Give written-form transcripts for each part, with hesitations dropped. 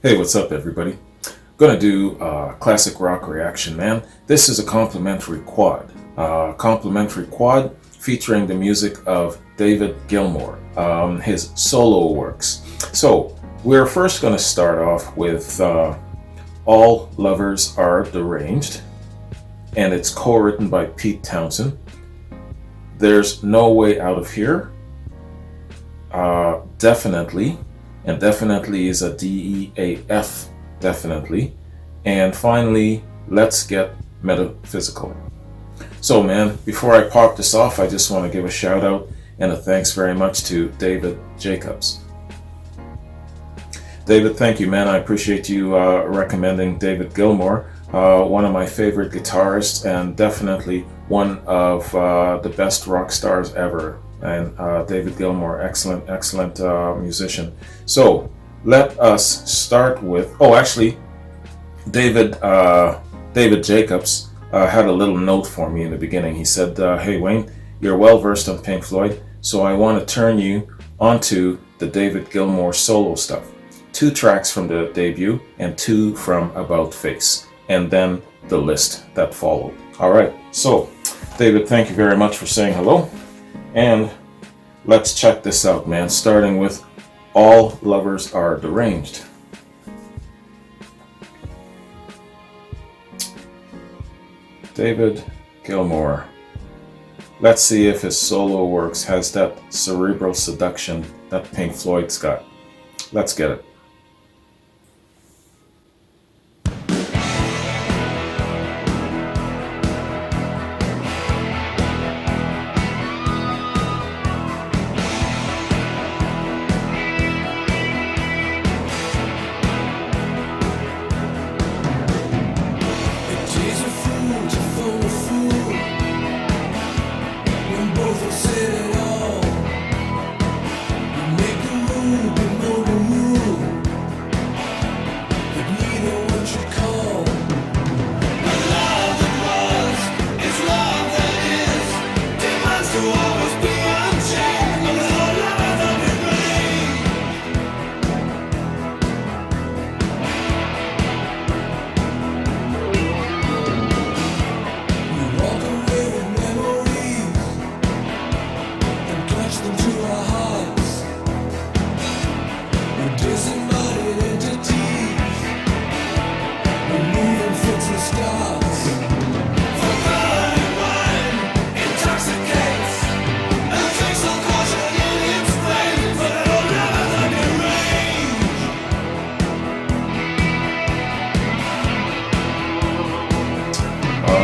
Hey, what's up, everybody? Gonna do a classic rock reaction, man. This is a complimentary quad. Complimentary quad featuring the music of David Gilmour, his solo works. So, we're first gonna start off with All Lovers Are Deranged, and it's co-written by Pete Townsend. There's No Way Out of Here, definitely. And definitely is a DEAF, definitely. And finally, Let's Get Metaphysical. So man, before I pop this off, I just want to give a shout out and a thanks very much to David Jacobs. David, thank you, man. I appreciate you recommending David Gilmour, one of my favorite guitarists and definitely one of the best rock stars ever. And David Gilmour, excellent musician. So let us start with, David Jacobs had a little note for me in the beginning. He said, hey Wayne, you're well versed on Pink Floyd, so I want to turn you onto the David Gilmour solo stuff. 2 tracks from the debut and 2 from About Face, and then the list that followed. All right, so David, thank you very much for saying hello. And let's check this out, man, starting with All Lovers Are Deranged. David Gilmour. Let's see if his solo works has that cerebral seduction that Pink Floyd's got. Let's get it.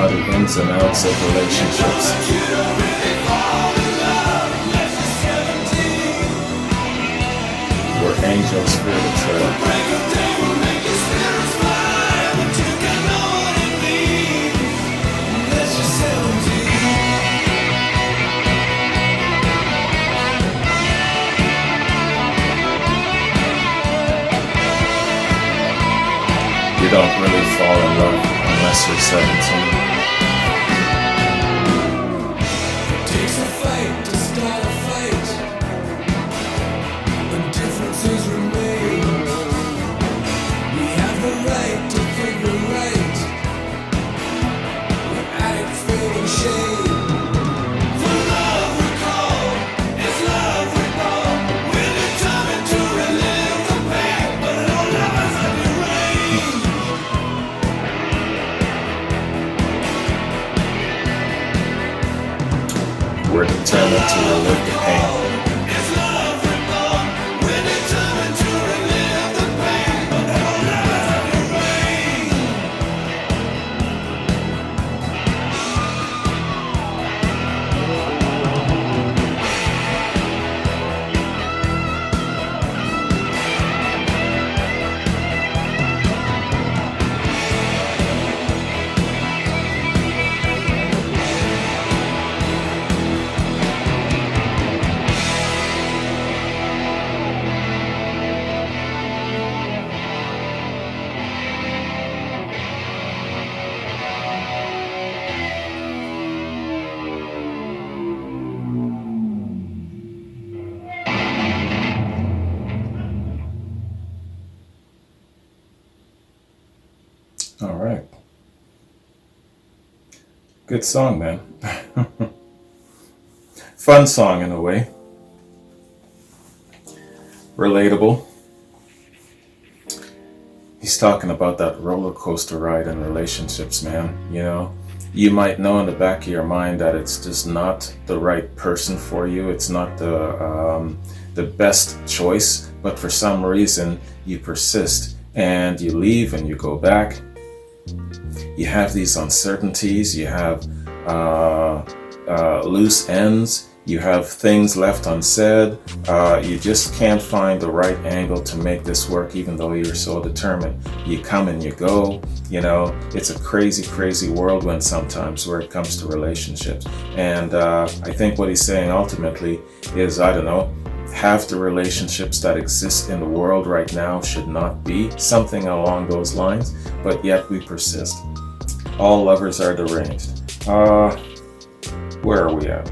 The ins and outs of relationships. Where angels fear the trail. You don't really fall in love unless you're 17. We're determined to relive the pain. All right. Good song, man. Fun song in a way. Relatable. He's talking about that roller coaster ride in relationships, man. You know, you might know in the back of your mind that it's just not the right person for you. It's not the best choice, but for some reason you persist and you leave and you go back. You have these uncertainties. You have loose ends. You have things left unsaid. You just can't find the right angle to make this work, even though you're so determined. You come and you go. You know, it's a crazy, crazy whirlwind sometimes where it comes to relationships. And I think what he's saying ultimately is, I don't know, half the relationships that exist in the world right now should not be, something along those lines, but yet we persist. All lovers are deranged. Where are we at?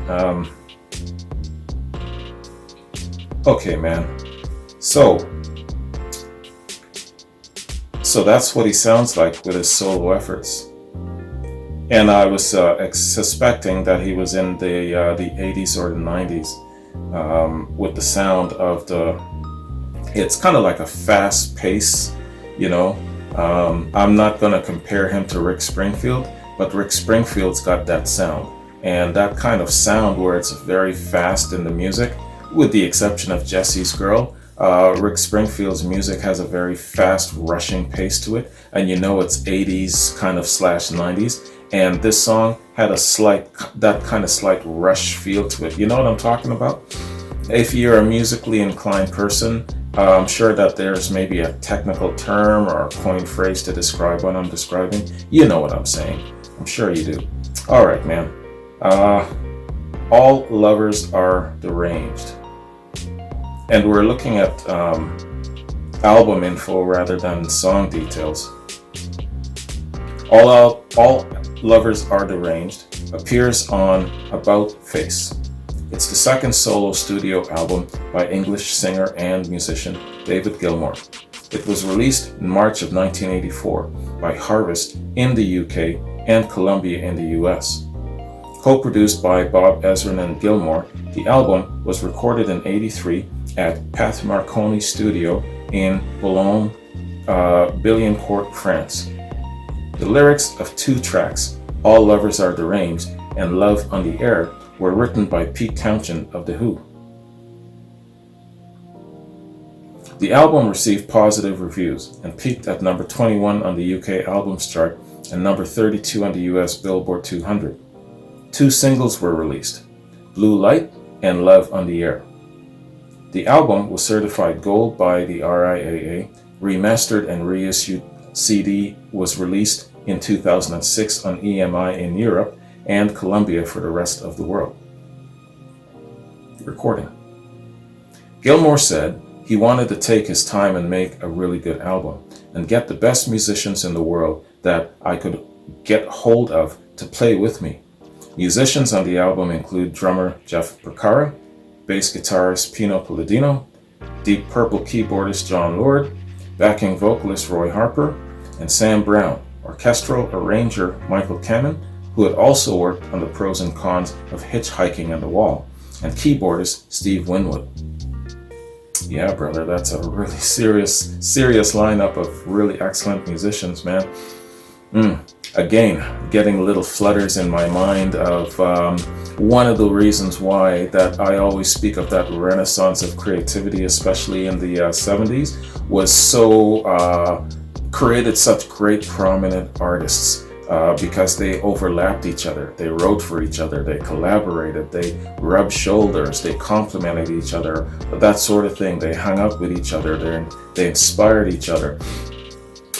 Okay, man. So that's what he sounds like with his solo efforts. And I was suspecting that he was in the 80s or the 90s with the sound of it's kind of like a fast pace, you know. I'm not going to compare him to Rick Springfield, but Rick Springfield's got that sound. And that kind of sound where it's very fast in the music, with the exception of Jesse's Girl, Rick Springfield's music has a very fast, rushing pace to it, and you know it's 80s kind of / 90s. And this song had that kind of slight rush feel to it. You know what I'm talking about? If you're a musically inclined person, I'm sure that there's maybe a technical term or a coined phrase to describe what I'm describing. You know what I'm saying. I'm sure you do. All right, man. All lovers are deranged. And we're looking at album info rather than song details. All Lovers Are Deranged appears on About Face. It's the second solo studio album by English singer and musician David Gilmour. It was released in March of 1984 by Harvest in the UK and Columbia in the US. Co-produced by Bob Ezrin and Gilmour, the album was recorded in '83 at Pat Marconi Studio in Boulogne, Billancourt, France. The lyrics of two tracks, All Lovers Are Deranged and Love on the Air, were written by Pete Townshend of The Who. The album received positive reviews and peaked at number 21 on the UK Albums Chart and number 32 on the US Billboard 200. Two singles were released, Blue Light and Love on the Air. The album was certified gold by the RIAA, remastered and reissued CD was released in 2006 on EMI in Europe and Columbia for the rest of the world. Recording. Gilmour said he wanted to take his time and make a really good album and get the best musicians in the world that I could get hold of to play with me. Musicians on the album include drummer Jeff Porcaro, bass guitarist Pino Palladino, Deep Purple keyboardist John Lord, backing vocalist Roy Harper, and Sam Brown, orchestral arranger Michael Kamen, who had also worked on the pros and cons of Hitchhiking on the Wall, and keyboardist Steve Winwood. Yeah, brother, that's a really serious lineup of really excellent musicians, man. Again, getting little flutters in my mind of one of the reasons why that I always speak of that renaissance of creativity, especially in the 70s, was so created such great prominent artists because they overlapped each other, they wrote for each other, they collaborated, they rubbed shoulders, they complemented each other, that sort of thing. They hung out with each other, they inspired each other.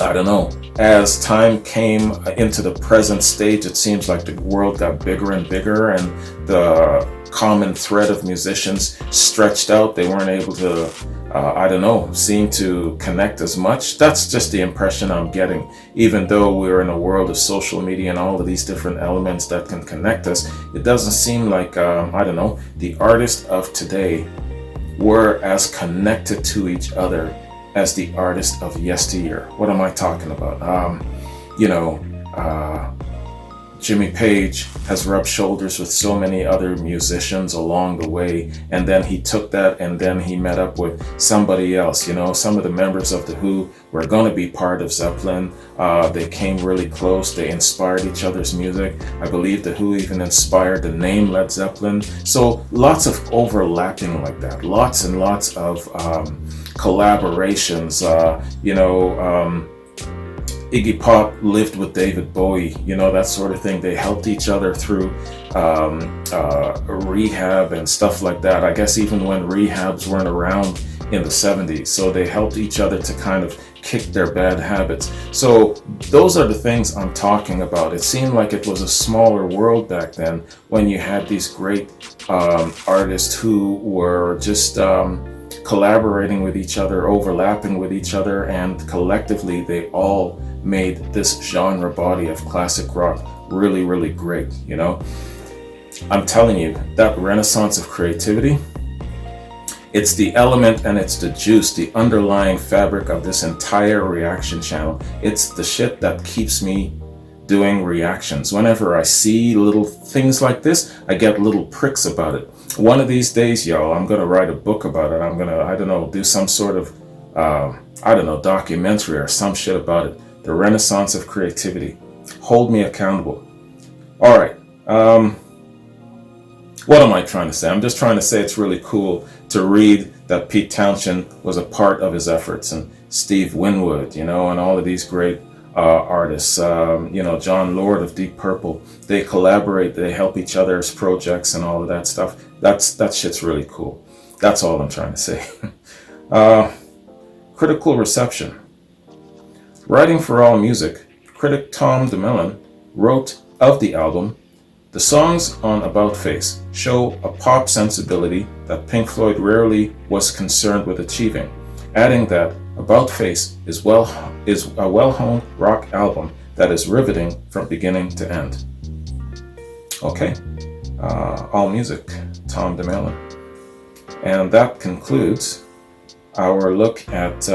I don't know, as time came into the present stage, it seems like the world got bigger and bigger and the common thread of musicians stretched out. They weren't able to, seem to connect as much. That's just the impression I'm getting. Even though we're in a world of social media and all of these different elements that can connect us, it doesn't seem like, the artists of today were as connected to each other as the artists of yesteryear. What am I talking about? you know, Jimmy Page has rubbed shoulders with so many other musicians along the way, and then he took that and then he met up with somebody else. You know, some of the members of The Who were going to be part of Zeppelin. They came really close. They inspired each other's music. I believe The Who even inspired the name Led Zeppelin. So lots of overlapping like that. Lots and lots of collaborations. Iggy Pop lived with David Bowie, you know, that sort of thing. They helped each other through rehab and stuff like that. I guess even when rehabs weren't around in the 70s. So they helped each other to kind of kick their bad habits. So those are the things I'm talking about. It seemed like it was a smaller world back then when you had these great artists who were just collaborating with each other, overlapping with each other, and collectively they all made this genre body of classic rock really, really great, you know? I'm telling you, that renaissance of creativity, it's the element and it's the juice, the underlying fabric of this entire reaction channel. It's the shit that keeps me doing reactions. Whenever I see little things like this, I get little pricks about it. One of these days, y'all, I'm gonna write a book about it. I'm gonna, I don't know, do some sort of, documentary or some shit about it. The renaissance of creativity. Hold me accountable. All right. What am I trying to say? I'm just trying to say it's really cool to read that Pete Townshend was a part of his efforts, and Steve Winwood, you know, and all of these great artists, John Lord of Deep Purple. They collaborate, they help each other's projects and all of that stuff. That shit's really cool. That's all I'm trying to say. Critical reception. Writing for All Music, critic Tom DeMello wrote of the album, "The songs on About Face show a pop sensibility that Pink Floyd rarely was concerned with achieving," adding that About Face is a well-honed rock album that is riveting from beginning to end. Okay, All Music, Tom DeMello. And that concludes our look at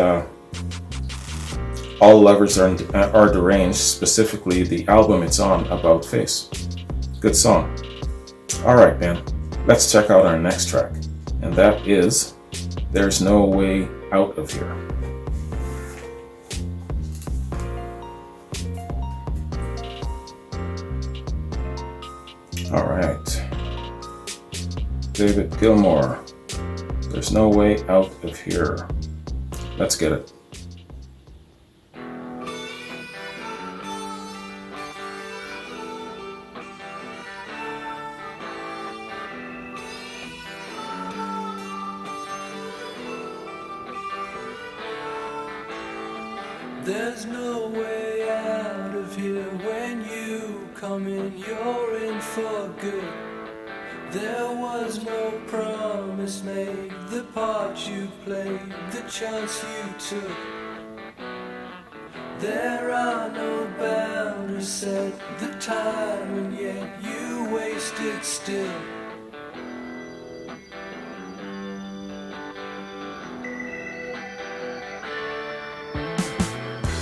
All Lovers Are Deranged, specifically the album it's on, About Face. Good song. All right, man, let's check out our next track, and that is There's No Way Out of Here. All right, David Gilmour, There's No Way Out of Here. Let's get it. There's no way out of here. When you come in, you're in for good. There was no promise made, the part you played, the chance you took. There are no boundaries set, the time, and yet you wasted still.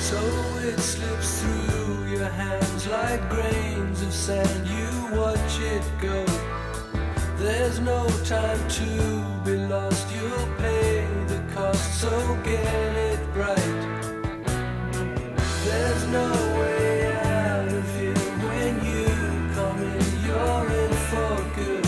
So it slips through your hands like grains of sand. You watch it go. There's no time to be lost. You'll pay the cost, so get it right. There's no way out of here. When you come in, you're in for good.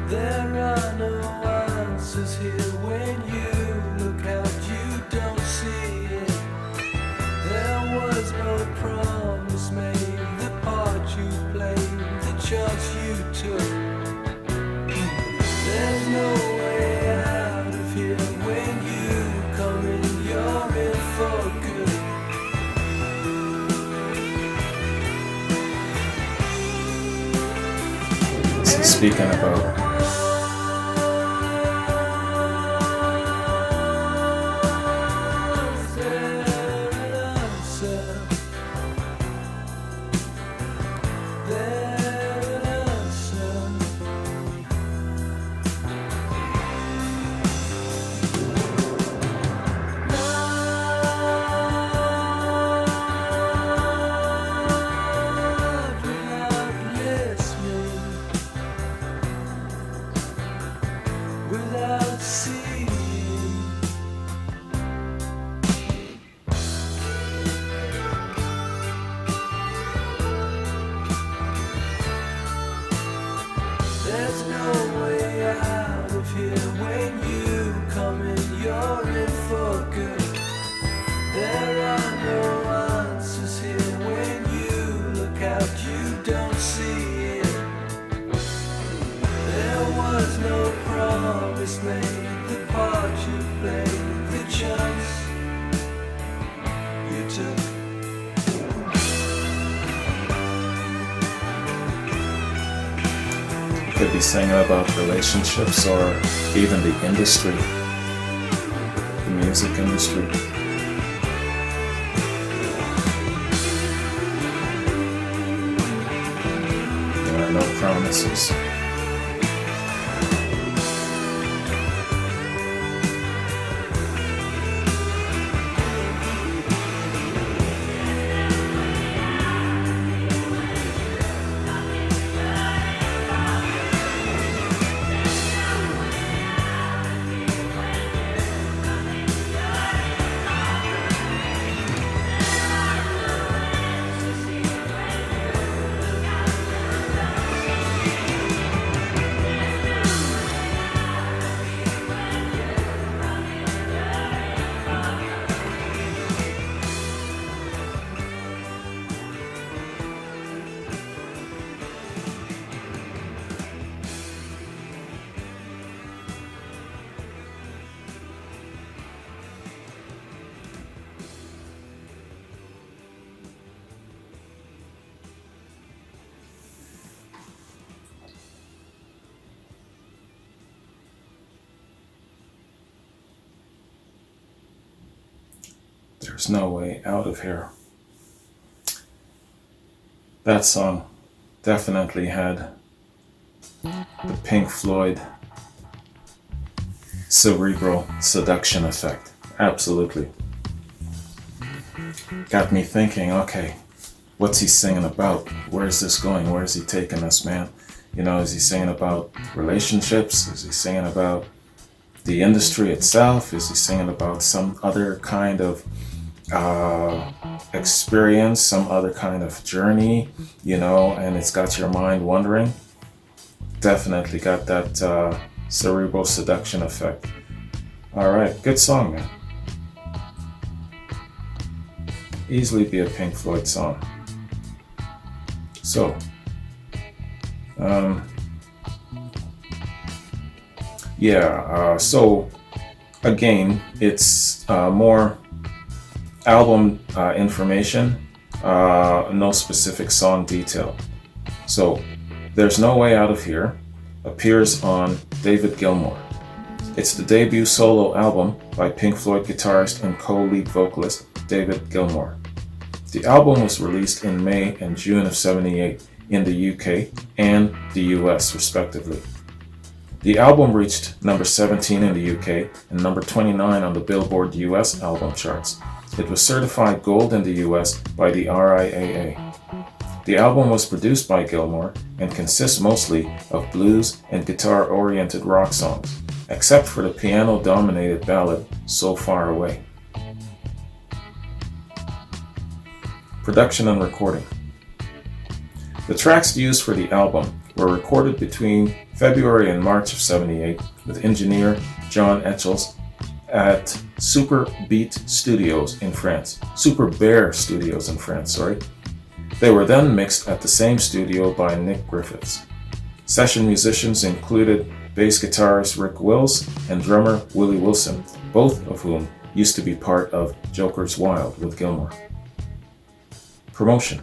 There are no answers here. speaking about. There's no way out of here when you come in, you're in for good. There are no answers here when you look out, you don't see it. There was no promise made, the part you played, the chance you took. Could be singing about relationships or even the industry, the music industry. There are no promises. There's no way out of here. That song definitely had the Pink Floyd cerebral seduction effect. Absolutely. Got me thinking, okay, what's he singing about? Where is this going? Where is he taking us, man? You know, is he singing about relationships? Is he singing about the industry itself? Is he singing about some other kind of experience, some other kind of journey, you know, and it's got your mind wondering? Definitely got that cerebral seduction effect. All right, good song, man. Easily be a Pink Floyd song. So, so again, it's more album information, no specific song detail. So, There's No Way Out of Here appears on David Gilmour. It's the debut solo album by Pink Floyd guitarist and co-lead vocalist David Gilmour. The album was released in May and June of '78 in the UK and the US respectively. The album reached number 17 in the UK and number 29 on the Billboard US album charts. It was certified gold in the US by the RIAA. The album was produced by Gilmour and consists mostly of blues and guitar-oriented rock songs, except for the piano-dominated ballad So Far Away. Production and recording. The tracks used for the album were recorded between February and March of '78 with engineer John Etchells at Super Bear Studios in France. They were then mixed at the same studio by Nick Griffiths. Session musicians included bass guitarist Rick Wills and drummer Willie Wilson, both of whom used to be part of Joker's Wild with Gilmour. Promotion.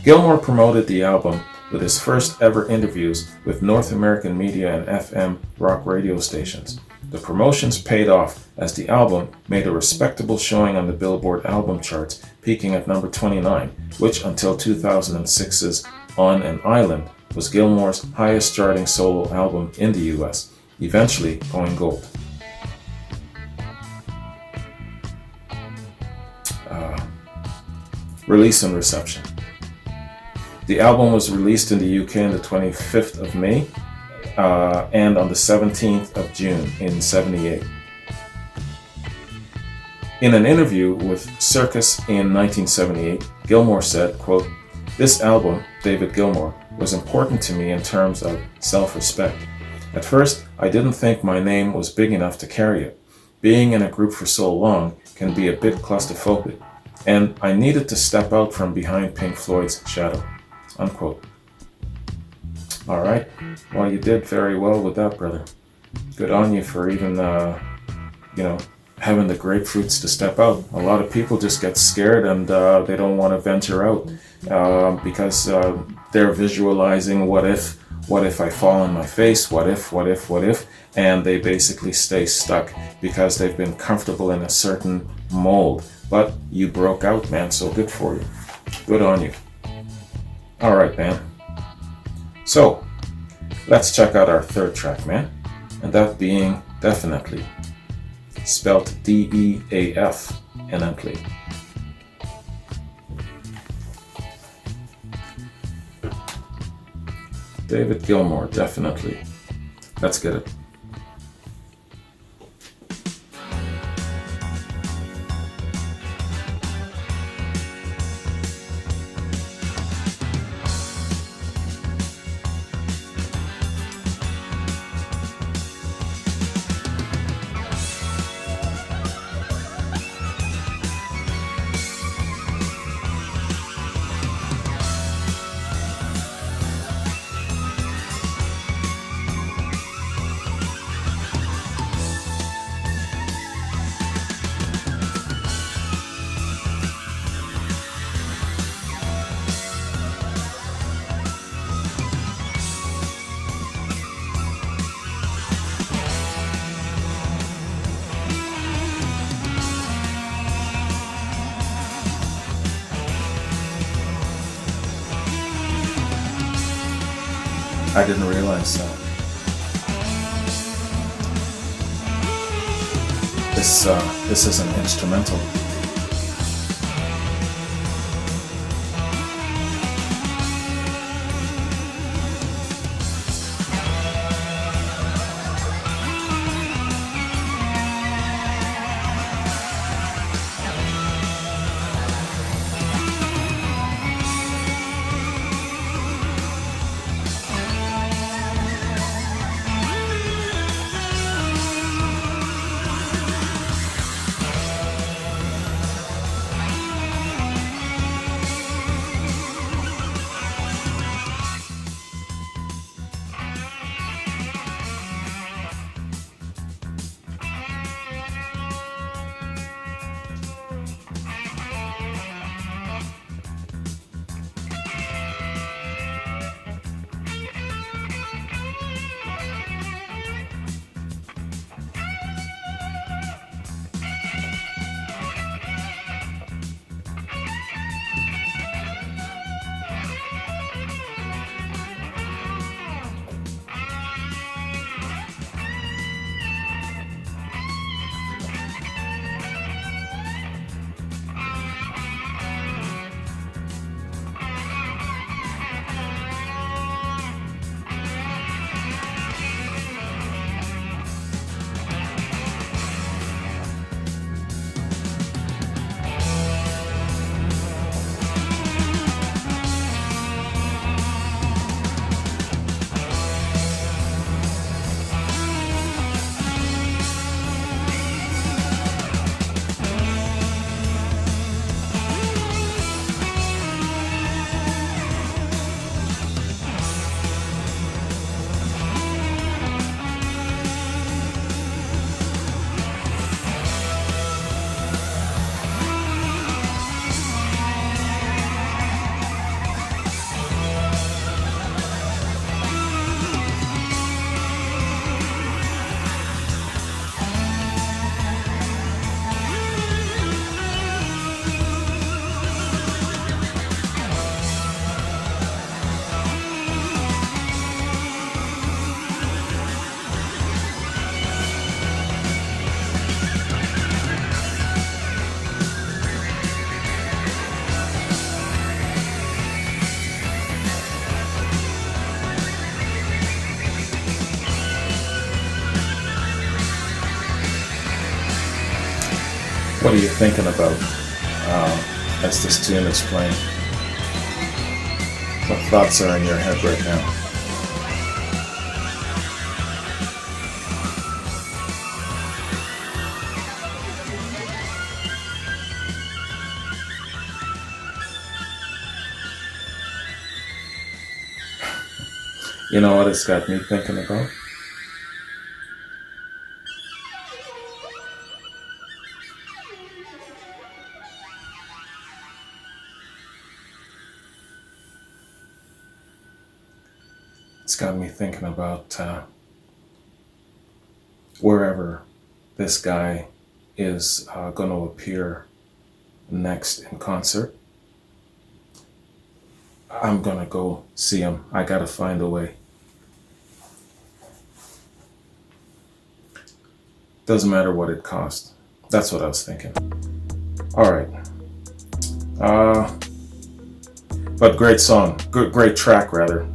Gilmour promoted the album with his first ever interviews with North American media and FM rock radio stations. The promotions paid off as the album made a respectable showing on the Billboard album charts, peaking at number 29, which until 2006's On an Island was Gilmour's highest charting solo album in the US, eventually going gold. Release and reception. The album was released in the UK on the 25th of May and on the 17th of June in '78. In an interview with Circus in 1978, Gilmour said, quote, "This album, David Gilmour, was important to me in terms of self-respect. At first, I didn't think my name was big enough to carry it. Being in a group for so long can be a bit claustrophobic, and I needed to step out from behind Pink Floyd's shadow." Unquote. All right. Well, you did very well with that, brother. Good on you for even, having the grapefruits to step out. A lot of people just get scared and they don't want to venture out because they're visualizing what if I fall on my face, what if, and they basically stay stuck because they've been comfortable in a certain mold. But you broke out, man, so good for you. Good on you. All right, man. So, let's check out our third track, man. And that being Definitely. Spelt D-E-A-F, Definitely. David Gilmour, Definitely. Let's get it. I didn't realize that. This is an instrumental. What are you thinking about as this tune is playing? What thoughts are in your head right now? You know what it's got me thinking about? It's got me thinking about wherever this guy is going to appear next in concert. I'm going to go see him. I got to find a way. Doesn't matter what it costs. That's what I was thinking. All right. But great song. Great track, rather.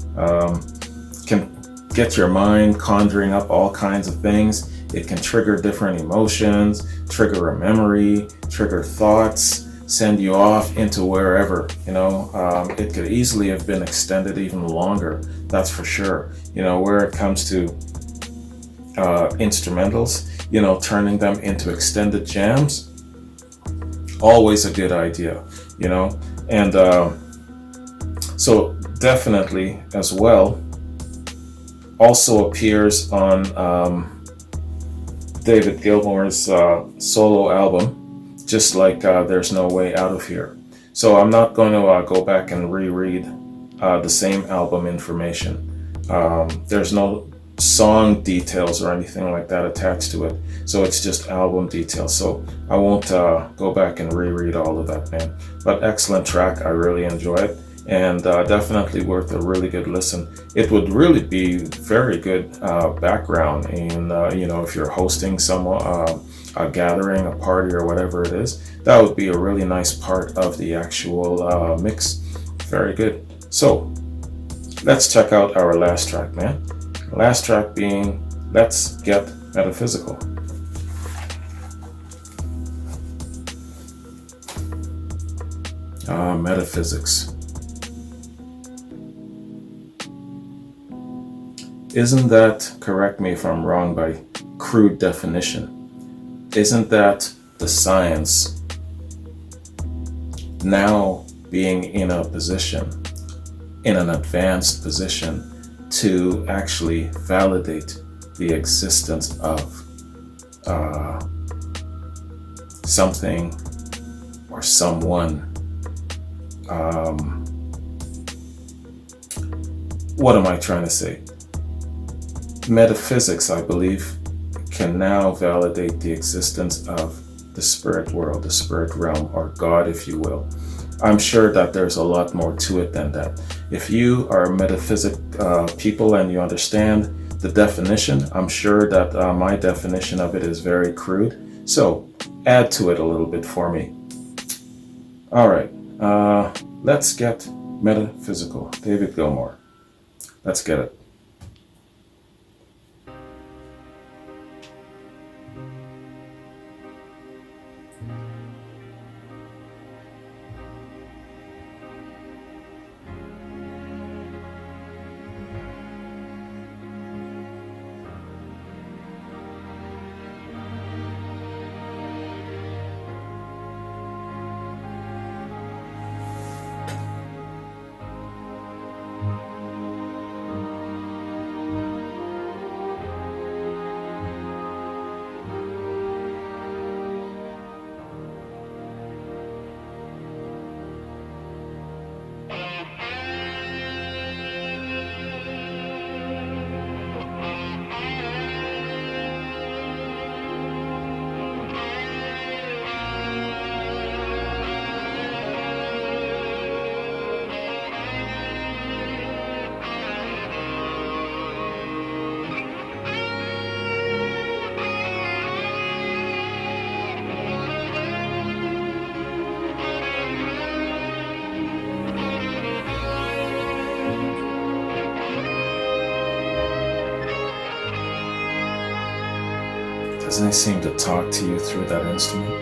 Can get your mind conjuring up all kinds of things. It can trigger different emotions, trigger a memory, trigger thoughts, send you off into wherever, it could easily have been extended even longer, that's for sure. Where it comes to instrumentals, turning them into extended jams, always a good idea, and so definitely as well, also appears on David Gilmour's solo album, just like There's No Way Out of Here. So I'm not going to go back and reread the same album information. There's no song details or anything like that attached to it. So it's just album details. So I won't go back and reread all of that, man. But excellent track. I really enjoy it. And definitely worth a really good listen. It would really be very good background in, if you're hosting a gathering, a party, or whatever it is. That would be a really nice part of the actual mix. Very good. So let's check out our last track, man. Last track being Let's Get Metaphysical. Metaphysics. Isn't that, correct me if I'm wrong by crude definition, isn't that the science now being in a position, in an advanced position, to actually validate the existence of something or someone? What am I trying to say? Metaphysics, I believe, can now validate the existence of the spirit world, the spirit realm, or God, if you will. I'm sure that there's a lot more to it than that. If you are metaphysic people and you understand the definition, I'm sure that my definition of it is very crude. So add to it a little bit for me. All right, let's get metaphysical. David Gilmour. Let's get it. Doesn't he seem to talk to you through that instrument?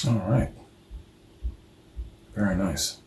All right. Very nice.